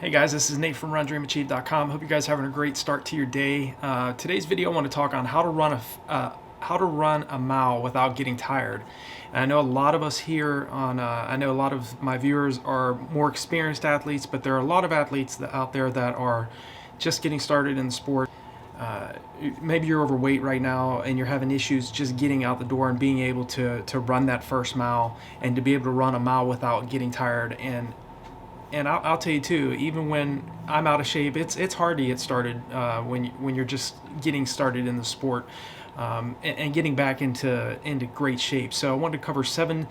Hey guys, this is Nate from RunDreamAchieve.com. Hope you guys are having a great start to your day. Today's video I want to talk on how to run a mile without getting tired. And I know a lot of us here I know a lot of my viewers are more experienced athletes, but there are a lot of athletes out there that are just getting started in the sport. Maybe you're overweight right now and you're having issues just getting out the door and being able to run that first mile and to be able to run a mile without getting tired. And I'll tell you too, even when I'm out of shape, it's hard to get started when you're just getting started in the sport and getting back into great shape. So I wanted to cover 7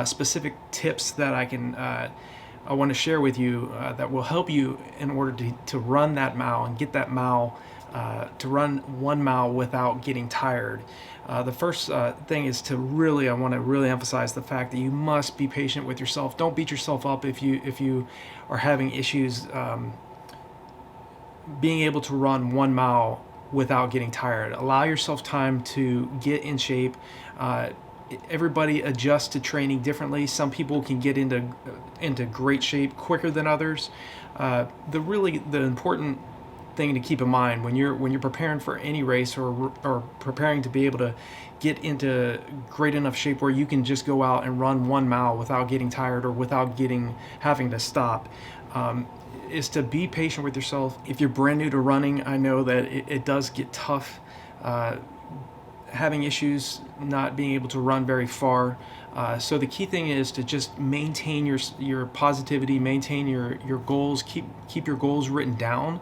specific tips that I want to share with you that will help you in order to run that mile and get that mile to run 1 mile without getting tired. The first thing is I want to really emphasize the fact that you must be patient with yourself. Don't beat yourself up if you are having issues being able to run 1 mile without getting tired. Allow yourself time to get in shape. Everybody adjusts to training differently. Some people can get into great shape quicker than others. The important thing to keep in mind when you're preparing for any race or preparing to be able to get into great enough shape where you can just go out and run 1 mile without getting tired or without having to stop, is to be patient with yourself. If you're brand new to running, I know that it does get tough, having issues not being able to run very far. So the key thing is to just maintain your positivity, maintain your goals, keep your goals written down.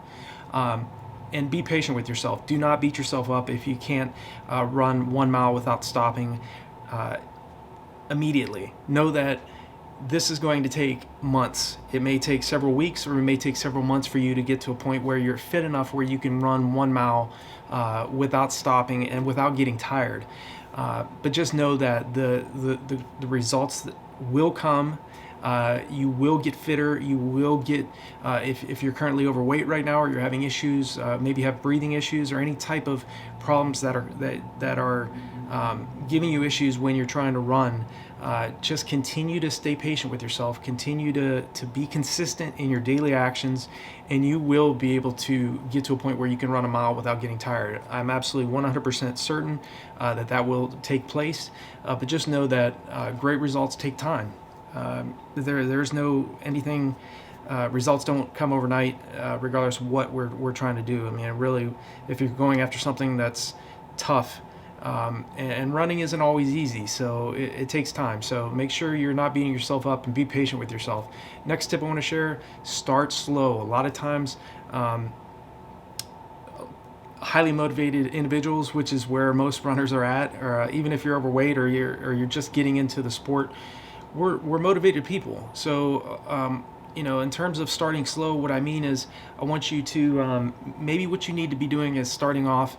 And be patient with yourself. Do not beat yourself up if you can't run 1 mile without stopping immediately. Know that this is going to take months. It may take several weeks or it may take several months for you to get to a point where you're fit enough where you can run 1 mile without stopping and without getting tired. But just know that the results that will come. You will get fitter. You will get, if you're currently overweight right now or you're having issues, maybe have breathing issues or any type of problems that are giving you issues when you're trying to run, just continue to stay patient with yourself. Continue to be consistent in your daily actions, and you will be able to get to a point where you can run a mile without getting tired. I'm absolutely 100% certain that will take place, but just know that great results take time. There's no anything. Results don't come overnight, regardless of what we're trying to do. I mean, really, if you're going after something that's tough, and running isn't always easy, so it takes time. So make sure you're not beating yourself up and be patient with yourself. Next tip I want to share: start slow. A lot of times, highly motivated individuals, which is where most runners are at, or even if you're overweight or you're just getting into the sport. We're motivated people. So, in terms of starting slow, what I mean is I want you to, maybe what you need to be doing is starting off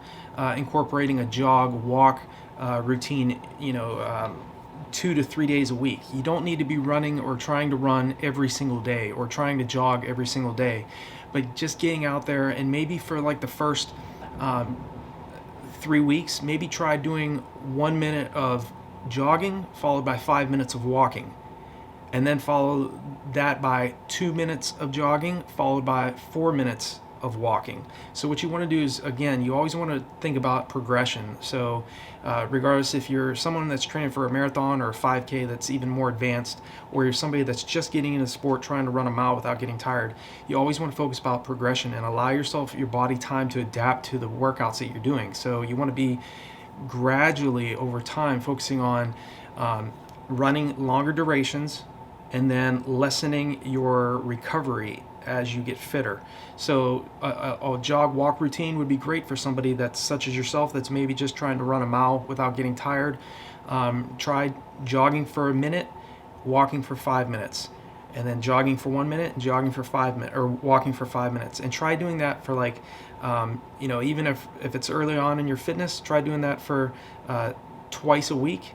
incorporating a walk routine, 2 to 3 days a week. You don't need to be running or trying to run every single day or trying to jog every single day, but just getting out there and maybe for like the first 3 weeks, maybe try doing 1 minute of jogging followed by 5 minutes of walking, and then follow that by 2 minutes of jogging followed by 4 minutes of walking. So what you want to do is, again, you always want to think about progression. So regardless if you're someone that's training for a marathon or a 5K that's even more advanced, or you're somebody that's just getting into the sport trying to run a mile without getting tired, you always want to focus about progression and allow your body time to adapt to the workouts that you're doing. So you want to be gradually over time focusing on running longer durations and then lessening your recovery as you get fitter. So a walk routine would be great for somebody that's such as yourself that's maybe just trying to run a mile without getting tired. Try jogging for a minute, walking for 5 minutes, and then jogging for 1 minute and jogging for 5 minutes, or walking for 5 minutes. And try doing that for like even if it's early on in your fitness, try doing that for twice a week.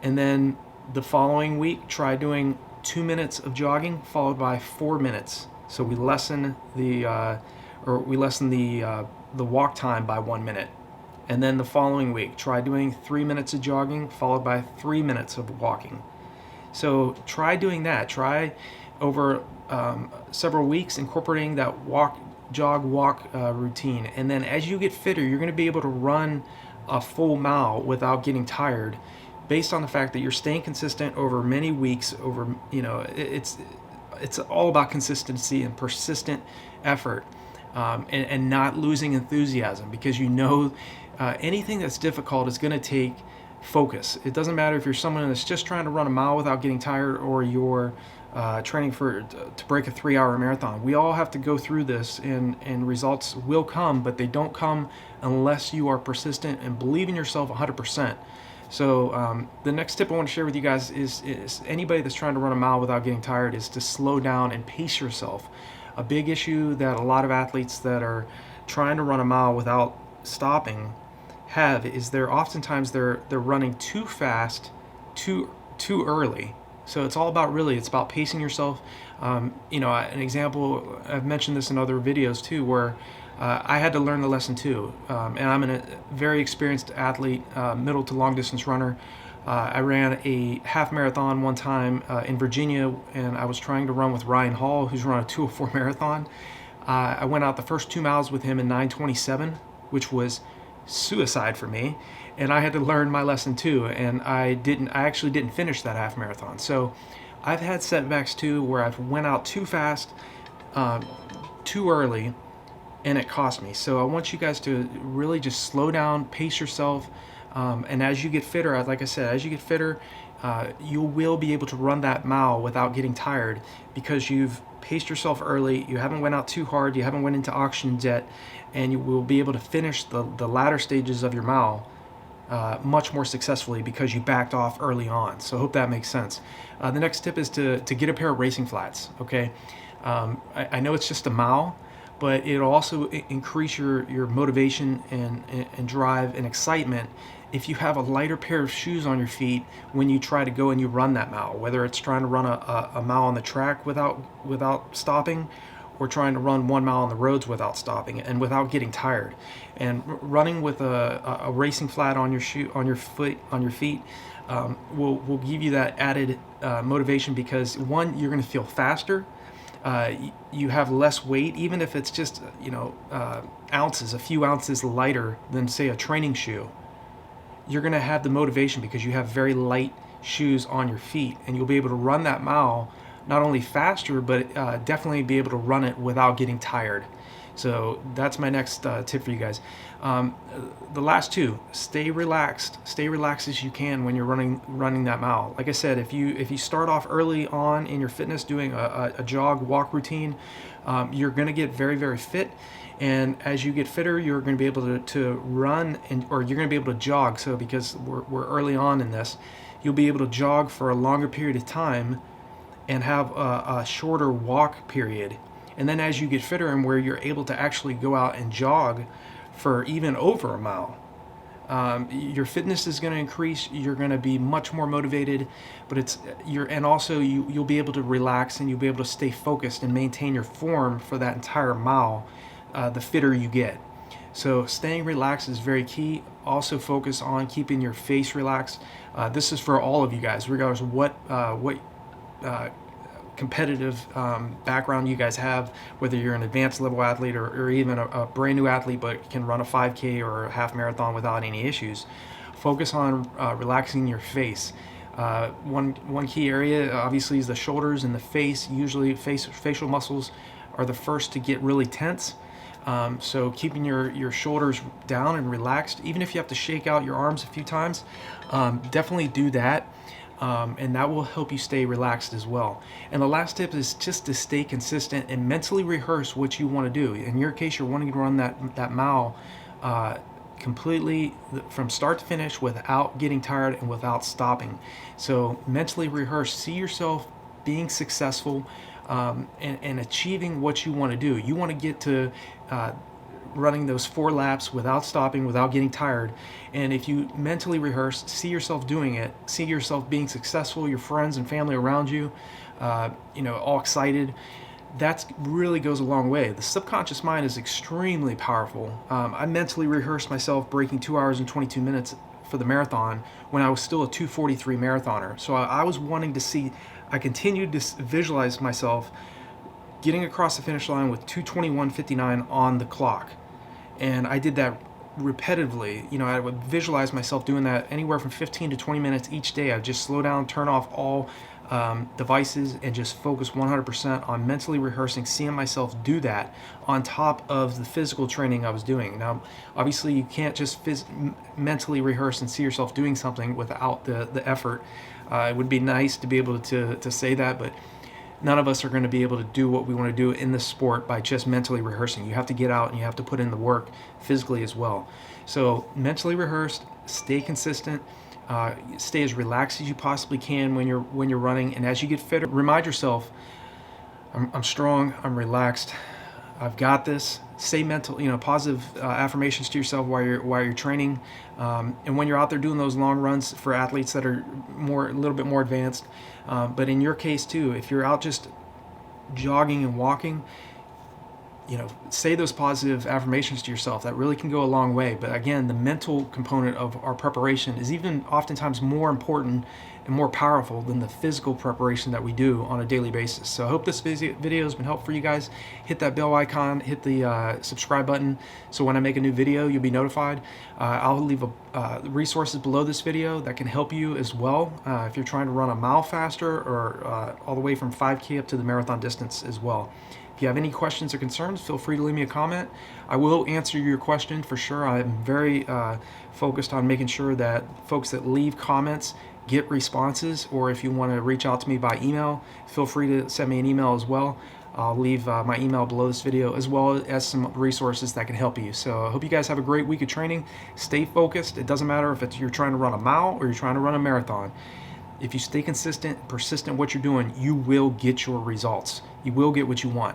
And then the following week, try doing 2 minutes of jogging followed by 4 minutes. So we lessen the walk time by 1 minute. And then the following week, try doing 3 minutes of jogging followed by 3 minutes of walking. So try doing that. Try over several weeks, incorporating that jog, walk routine. And then as you get fitter, you're going to be able to run a full mile without getting tired, based on the fact that you're staying consistent over many weeks. It's all about consistency and persistent effort, and not losing enthusiasm, because anything that's difficult is going to take focus. It doesn't matter if you're someone that's just trying to run a mile without getting tired, or you're training to break a 3-hour marathon. We all have to go through this, and results will come, but they don't come unless you are persistent and believe in yourself 100%. So the next tip I want to share with you guys is anybody that's trying to run a mile without getting tired is to slow down and pace yourself. A big issue that a lot of athletes that are trying to run a mile without stopping have is they're running too fast, too early. So it's about pacing yourself. An example, I've mentioned this in other videos too, where I had to learn the lesson too. And I'm a very experienced athlete, middle to long distance runner. I ran a half marathon one time in Virginia, and I was trying to run with Ryan Hall, who's run a 2:04 marathon. I went out the first 2 miles with him in 9:27, which was suicide for me, and I had to learn my lesson too. And I actually didn't finish that half marathon. So I've had setbacks too, where I've went out too fast, too early, and it cost me. So I want you guys to really just slow down, pace yourself, and as you get fitter, like I said, you will be able to run that mile without getting tired, because you've paced yourself early, you haven't went out too hard, you haven't went into oxygen yet, and you will be able to finish the latter stages of your mile much more successfully, because you backed off early on. So I hope that makes sense. The next tip is to get a pair of racing flats. Okay, I know it's just a mile, but it'll also increase your motivation and drive and excitement if you have a lighter pair of shoes on your feet when you try to go and you run that mile, whether it's trying to run a mile on the track without stopping, or trying to run 1 mile on the roads without stopping and without getting tired. And running with a racing flat on your feet will give you that added motivation, because one, you're going to feel faster. You have less weight, even if it's just ounces, a few ounces lighter than, say, a training shoe. You're going to have the motivation because you have very light shoes on your feet, and you'll be able to run that mile not only faster, but definitely be able to run it without getting tired. So that's my next tip for you guys. The last two: stay relaxed as you can when you're running that mile. Like I said, if you start off early on in your fitness doing a jog walk routine, you're going to get very, very fit. And as you get fitter, you're going to be able to run, or you're going to be able to jog. So because we're early on in this, you'll be able to jog for a longer period of time and have a shorter walk period. And then as you get fitter, and where you're able to actually go out and jog for even over a mile, your fitness is going to increase. You're going to be much more motivated, but you'll be able to relax, and you'll be able to stay focused and maintain your form for that entire mile, the fitter you get. So staying relaxed is very key. Also focus on keeping your face relaxed. This is for all of you guys, regardless of what competitive background you guys have, whether you're an advanced level athlete or even a brand new athlete but can run a 5K or a half marathon without any issues. Focus on relaxing your face. One key area obviously is the shoulders and the face. Usually facial muscles are the first to get really tense. So keeping your shoulders down and relaxed, even if you have to shake out your arms a few times, definitely do that. And that will help you stay relaxed as well. And the last tip is just to stay consistent and mentally rehearse what you want to do. In your case, you're wanting to run that mile completely from start to finish without getting tired and without stopping. So mentally rehearse, see yourself being successful and achieving what you want to do. You want to get to running those 4 laps without stopping, without getting tired. And if you mentally rehearse, see yourself doing it, see yourself being successful, your friends and family around you, all excited, that really goes a long way. The subconscious mind is extremely powerful. I mentally rehearsed myself breaking 2 hours and 22 minutes for the marathon when I was still a 2:43 marathoner. So I was wanting to see I continued to visualize myself getting across the finish line with 2:21:59 on the clock. And I did that repetitively. I would visualize myself doing that anywhere from 15 to 20 minutes each day. I'd just slow down, turn off all devices, and just focus 100% on mentally rehearsing, seeing myself do that on top of the physical training I was doing. Now, obviously, you can't just mentally rehearse and see yourself doing something without the effort. It would be nice to be able to say that, but none of us are going to be able to do what we want to do in this sport by just mentally rehearsing. You have to get out and you have to put in the work physically as well. So mentally rehearsed, stay consistent, stay as relaxed as you possibly can when you're running, and as you get fitter, remind yourself, I'm strong, I'm relaxed, I've got this. Say positive affirmations to yourself while you're training, and when you're out there doing those long runs for athletes that are a little bit more advanced. But in your case too, if you're out just jogging and walking, say those positive affirmations to yourself. That really can go a long way. But again, the mental component of our preparation is even oftentimes more important and more powerful than the physical preparation that we do on a daily basis. So I hope this video has been helpful for you guys. Hit that bell icon, hit the subscribe button, so when I make a new video, you'll be notified. I'll leave resources below this video that can help you as well if you're trying to run a mile faster, or all the way from 5K up to the marathon distance as well. If you have any questions or concerns, feel free to leave me a comment. I will answer your question for sure. I'm very focused on making sure that folks that leave comments get responses, or if you want to reach out to me by email, feel free to send me an email as well. I'll leave my email below this video, as well as some resources that can help you. So I hope you guys have a great week of training. Stay focused. It doesn't matter if you're trying to run a mile or you're trying to run a marathon. If you stay consistent, persistent in what you're doing, you will get your results. You will get what you want.